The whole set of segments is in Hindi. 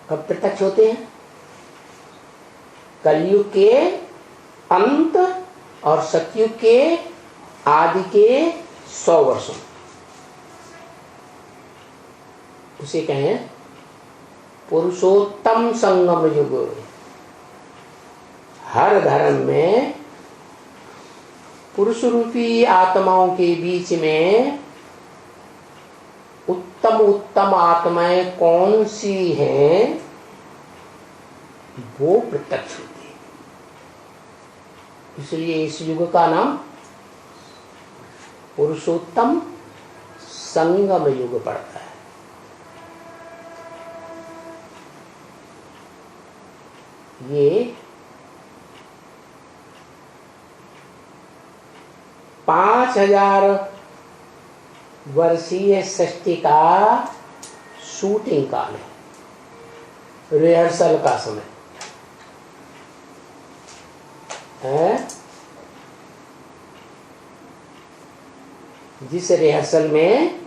कब प्रत्यक्ष होते हैं? कलयुग के अंत और सतयुग के आदि के 100 वर्षों, उसे कहें पुरुषोत्तम संगम युग। हर धर्म में पुरुष रूपी आत्माओं के बीच में उत्तम उत्तम आत्माएं कौन सी हैं, वो प्रत्यक्ष होती है। इसलिए इस युग का नाम पुरुषोत्तम संगम युग पड़ता है। ये 5000 वर्षीय सृष्टि का शूटिंग काल है, रिहर्सल का समय है, जिस रिहर्सल में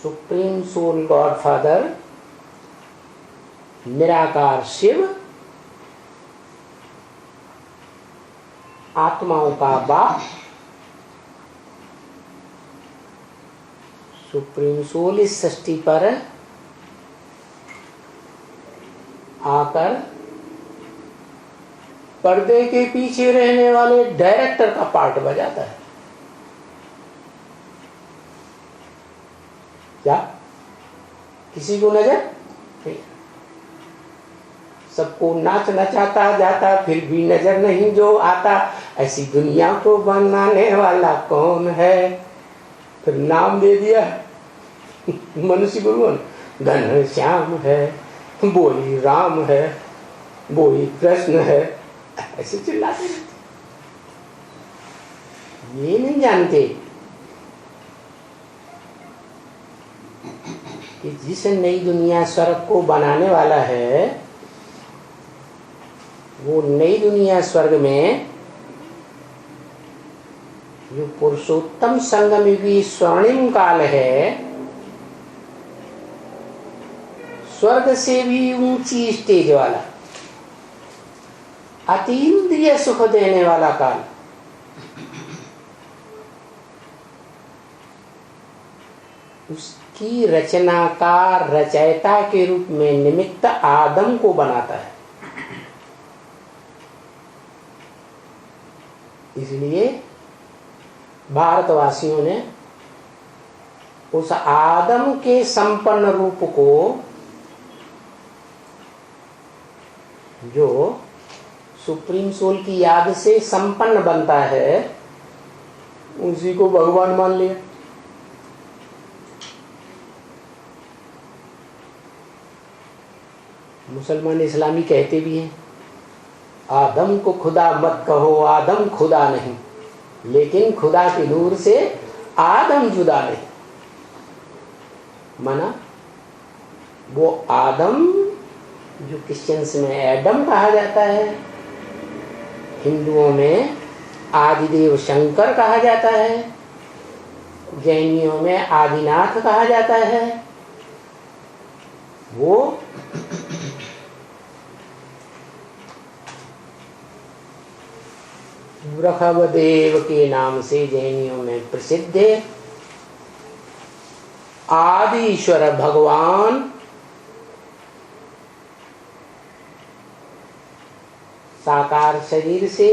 सुप्रीम सोल गॉडफादर निराकार शिव, आत्माओं का बाप सुप्रीम सोल इस सृष्टि पर आकर पर्दे के पीछे रहने वाले डायरेक्टर का पार्ट बजाता है। क्या किसी को नजर नहीं? सबको नाच नचाता जाता, फिर भी नजर नहीं जो आता। ऐसी दुनिया को बनाने वाला कौन है? फिर नाम दे दिया मनुष्य गुरुवन, घनश्याम है, वो ही राम है, वो ही कृष्ण है, ऐसे चिल्लाते रहते। ये नहीं जानते कि जिस नई दुनिया स्वर्ग को बनाने वाला है, वो नई दुनिया स्वर्ग में जो पुरुषोत्तम संगम युगी स्वर्णिम काल है, स्वर्ग से भी ऊंची स्टेज वाला, अतीन्द्रिय सुख देने वाला काल, उसकी रचना का रचयिता के रूप में निमित्त आदम को बनाता है। इसलिए भारतवासियों ने उस आदम के संपन्न रूप को, जो सुप्रीम सोल की याद से संपन्न बनता है, उसी को भगवान मान लिया। मुसलमान इस्लामी कहते भी हैं, आदम को खुदा मत कहो, आदम खुदा नहीं, लेकिन खुदा के नूर से आदम जुदा नहीं। माना वो आदम जो क्रिश्चियंस में एडम कहा जाता है, हिंदुओं में आदिदेव शंकर कहा जाता है, जैनियों में आदिनाथ कहा जाता है, वो ब्रह्मदेव के नाम से जैनियों में प्रसिद्ध है। आदि ईश्वर भगवान साकार शरीर से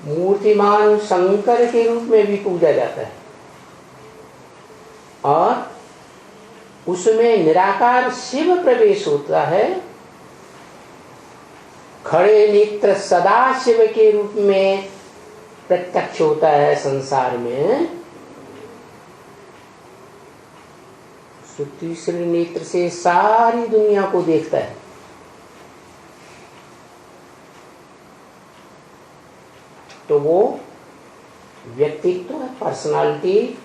मूर्तिमान शंकर के रूप में भी पूजा जाता है, और उसमें निराकार शिव प्रवेश होता है। खड़े नेत्र सदा शिव के रूप में प्रत्यक्ष होता है संसार में। तीसरे नेत्र से सारी दुनिया को देखता है। तो वो व्यक्तित्व, पर्सनालिटी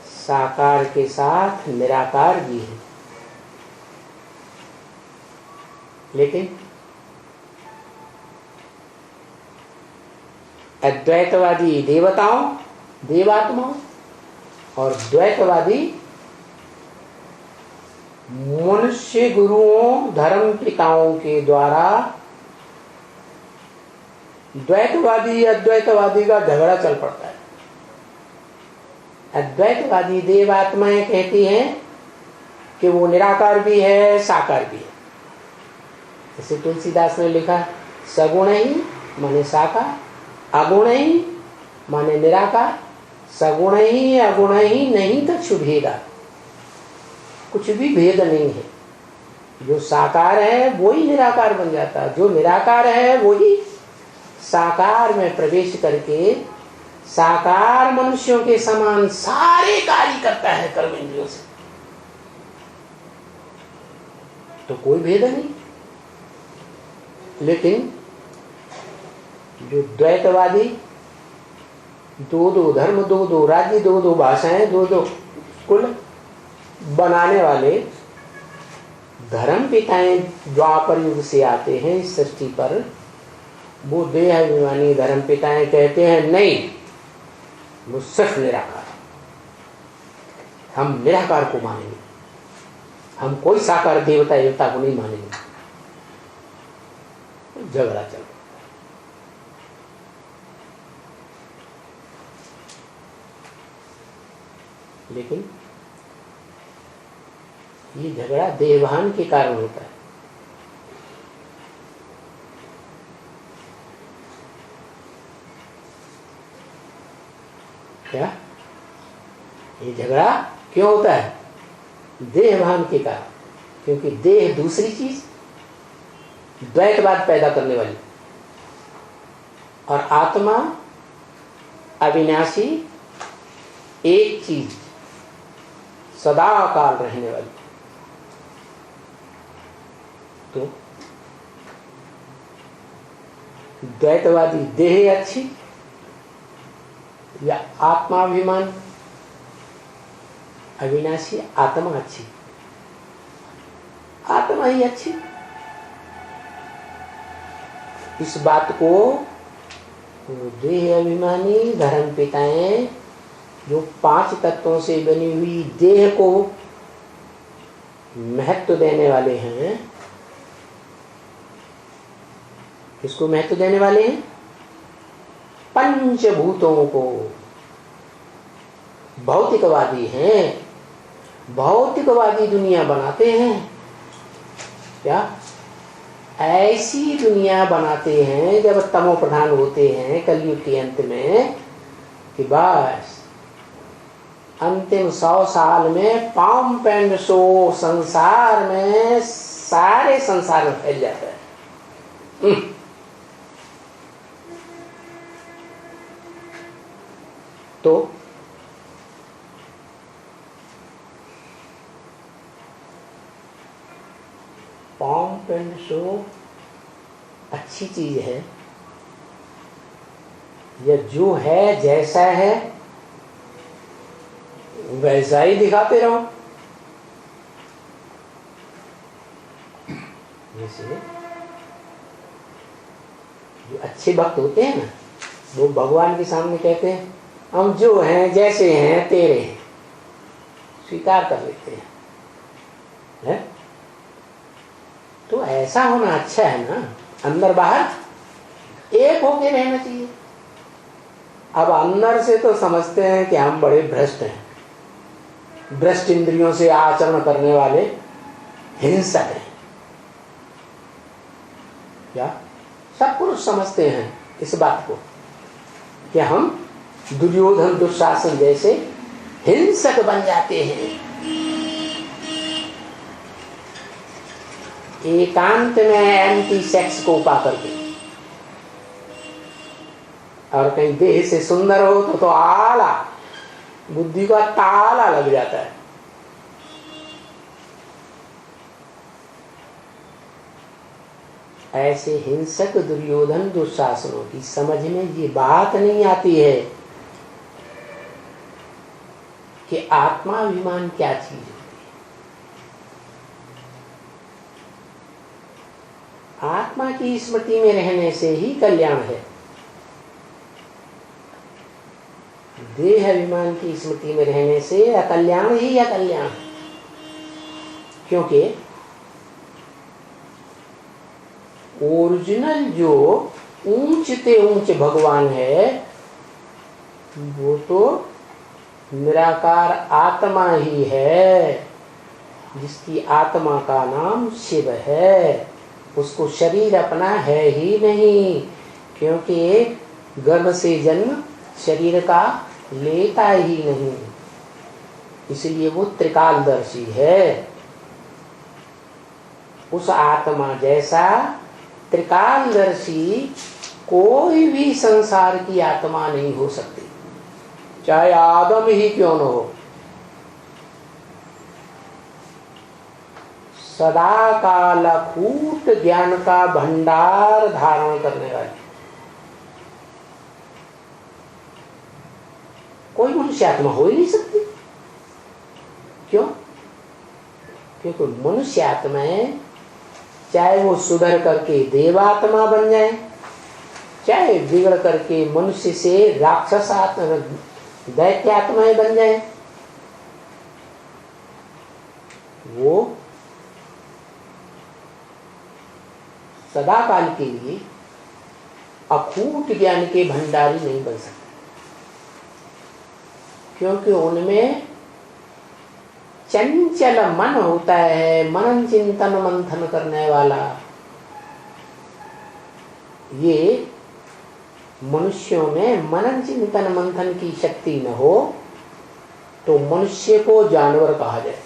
साकार के साथ निराकार भी है। लेकिन अद्वैतवादी देवताओं, देवात्माओं और द्वैतवादी मनुष्य गुरुओं धर्म पिताओं के द्वारा द्वैतवादी अद्वैतवादी का झगड़ा चल पड़ता है। अद्वैतवादी देवात्माएं कहती हैं कि वो निराकार भी है साकार भी है। जैसे तुलसीदास ने लिखा, सगुण ही माने साकार, अगुण ही माने निराकार, सगुण ही अगुण ही नहीं तो भेदा, कुछ भी भेद नहीं है। जो साकार है वो ही निराकार बन जाता है, जो निराकार है वो ही साकार में प्रवेश करके साकार मनुष्यों के समान सारे कार्य करता है कर्मेंद्रियों से। तो कोई भेद नहीं। लेकिन जो द्वैतवादी दो दो धर्म, दो दो राज्य, दो दो भाषाएं, दो दो कुल बनाने वाले धर्म पिताएं द्वापर युग से आते हैं इस सृष्टि पर, वो देह अभिमानी धर्म पिताएं कहते हैं नहीं, वो सिर्फ निराकार, हम निराकार को मानेंगे, हम कोई साकार देवता देवता को नहीं मानेंगे। झगड़ा चल रहा। लेकिन ये झगड़ा देहभान के कारण होता है। क्या ये झगड़ा क्यों होता है? देहभान के कारण। क्योंकि देह दूसरी चीज, द्वैतवाद पैदा करने वाली, और आत्मा अविनाशी एक चीज सदा काल रहने वाली। तो द्वैतवादी देह अच्छी या आत्माभिमान अविनाशी आत्मा अच्छी? आत्मा ही अच्छी। इस बात को देह अभिमानी धर्म पिताएं जो 5 तत्वों से बनी हुई देह को महत्व देने वाले हैं, किसको महत्व देने वाले हैं? पंचभूतों को। भौतिकवादी हैं, भौतिकवादी दुनिया बनाते हैं। क्या ऐसी दुनिया बनाते हैं जब तमो प्रधान होते हैं कलयुग के अंत में, कि बस अंतिम 100 साल में पाम पेंड सो संसार में सारे संसार में फैल जाता है। तो पॉम्प एंड शो अच्छी चीज है, या जो है जैसा है वैसा ही दिखाते रहो। जैसे जो अच्छे भक्त होते हैं ना, वो भगवान के सामने कहते हैं हम जो हैं जैसे हैं तेरे हैं, स्वीकार कर लेते हैं, है? तो ऐसा होना अच्छा है ना, अंदर बाहर एक होके रहना चाहिए। अब अंदर से तो समझते हैं कि हम बड़े भ्रष्ट हैं, भ्रष्ट इंद्रियों से आचरण करने वाले हिंसक हैं। क्या सब पुरुष समझते हैं इस बात को कि हम दुर्योधन दुशासन जैसे हिंसक बन जाते हैं। एकांत में एंटी सेक्स को पा करके, और कहीं देह से सुंदर हो तो आला बुद्धि का ताला लग जाता है। ऐसे हिंसक दुर्योधन दुशासनों की समझ में ये बात नहीं आती है कि आत्माभिमान क्या चीज है। आत्मा की स्मृति में रहने से ही कल्याण है। देह अभिमान की स्मृति में रहने से अकल्याण ही अकल्याण है। क्योंकि ओरिजिनल जो ऊंचते ऊंच भगवान है वो तो निराकार आत्मा ही है, जिसकी आत्मा का नाम शिव है। उसको शरीर अपना है ही नहीं, क्योंकि गर्भ से जन्म शरीर का लेता ही नहीं, इसलिए वो त्रिकालदर्शी है। उस आत्मा जैसा त्रिकालदर्शी कोई भी संसार की आत्मा नहीं हो सकती, चाहे आदम ही क्यों न हो। सदा काल अखूट ज्ञान का भंडार धारण करने वाली कोई मनुष्य आत्मा हो ही नहीं सकती। क्यों? क्योंकि मनुष्य आत्माएं चाहे वो सुधर करके देवात्मा बन जाए, चाहे बिगड़ करके मनुष्य से राक्षस आत्मा दैत्य आत्माएं बन जाए, वो सदा काल के लिए अखूट ज्ञान के भंडारी नहीं बन सकते, क्योंकि उनमें चंचल मन होता है, मनन चिंतन मंथन करने वाला। ये मनुष्यों में मनन चिंतन मंथन की शक्ति न हो तो मनुष्य को जानवर कहा जाए,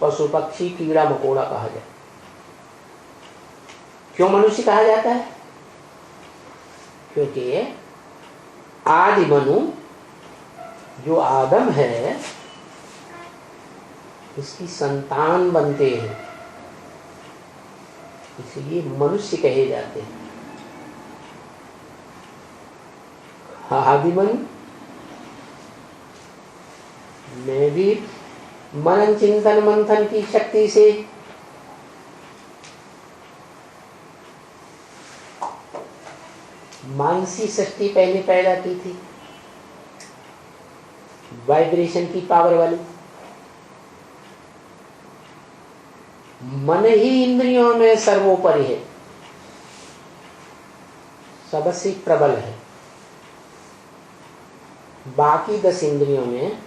पशु पक्षी कीड़ा मकोड़ा कहा जाए। क्यों मनुष्य कहा जाता है? क्योंकि आदि मनु जो आदम है इसकी संतान बनते हैं, इसलिए मनुष्य कहे जाते हैं। आदि मनु में भी मनन चिंतन मंथन की शक्ति से मानसी सृष्टि पहले पैदा की थी, वाइब्रेशन की पावर वाली। मन ही इंद्रियों में सर्वोपरि है, सबसे प्रबल है। बाकी 10 इंद्रियों में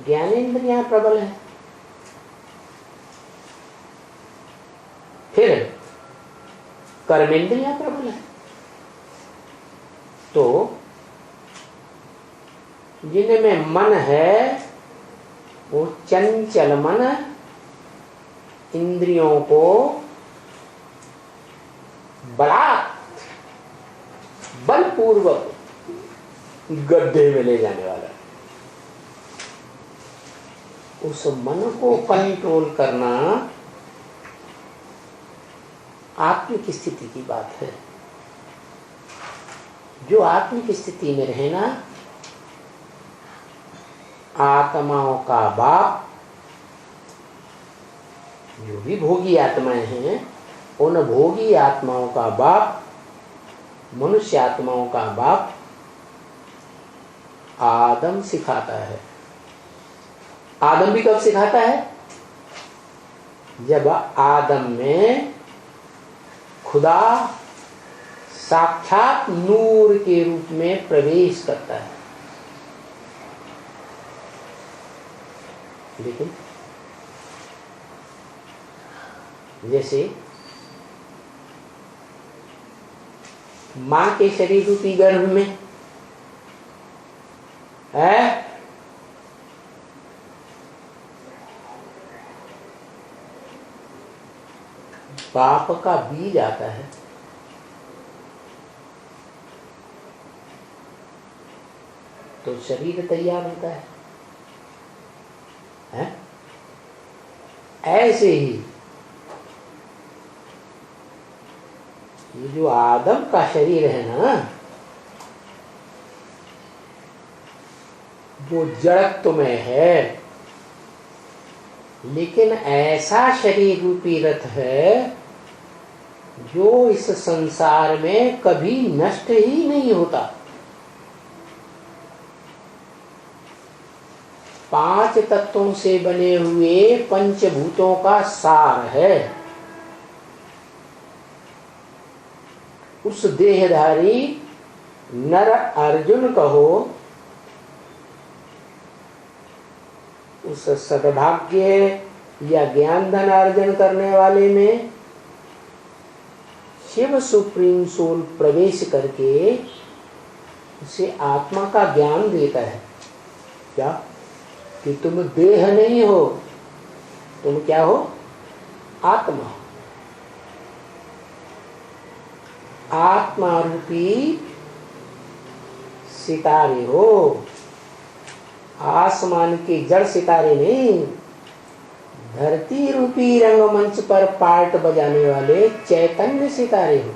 ज्ञानेंद्रियां प्रबल है, फिर कर्मेंद्रियां प्रबल है। तो जिनमें मन है वो चंचल मन इंद्रियों को बलपूर्वक गड्ढे में ले जाने वाला है। उस मन को कंट्रोल करना आत्मिक स्थिति की बात है। जो आत्मिक स्थिति में रहना, आत्माओं का बाप, जो भी भोगी आत्माएं हैं, उन भोगी आत्माओं का बाप, मनुष्य आत्माओं का बाप आदम सिखाता है। आदम भी कब सिखाता है? जब आदम में खुदा साक्षात नूर के रूप में प्रवेश करता है। लेकिन जैसे मां के शरीर रूपी गर्भ में है, पाप का बीज आता है, तो शरीर तैयार होता है? ऐसे ही ये जो आदम का शरीर है ना, वो जड़त्व में है, लेकिन ऐसा शरीर रूपी रथ है जो इस संसार में कभी नष्ट ही नहीं होता। 5 तत्वों से बने हुए पंचभूतों का सार है। उस देहधारी नर अर्जुन कहो, उस सद्भाग्य या ज्ञान धन अर्जन करने वाले में शिव सुप्रीम सोल प्रवेश करके उसे आत्मा का ज्ञान देता है। क्या? कि तुम देह नहीं हो, तुम क्या हो? आत्मा। आत्मा रूपी सितारे हो, आसमान के जड़ सितारे नहीं, धरती रूपी रंगमंच पर पार्ट बजाने वाले चैतन्य सितारे हो।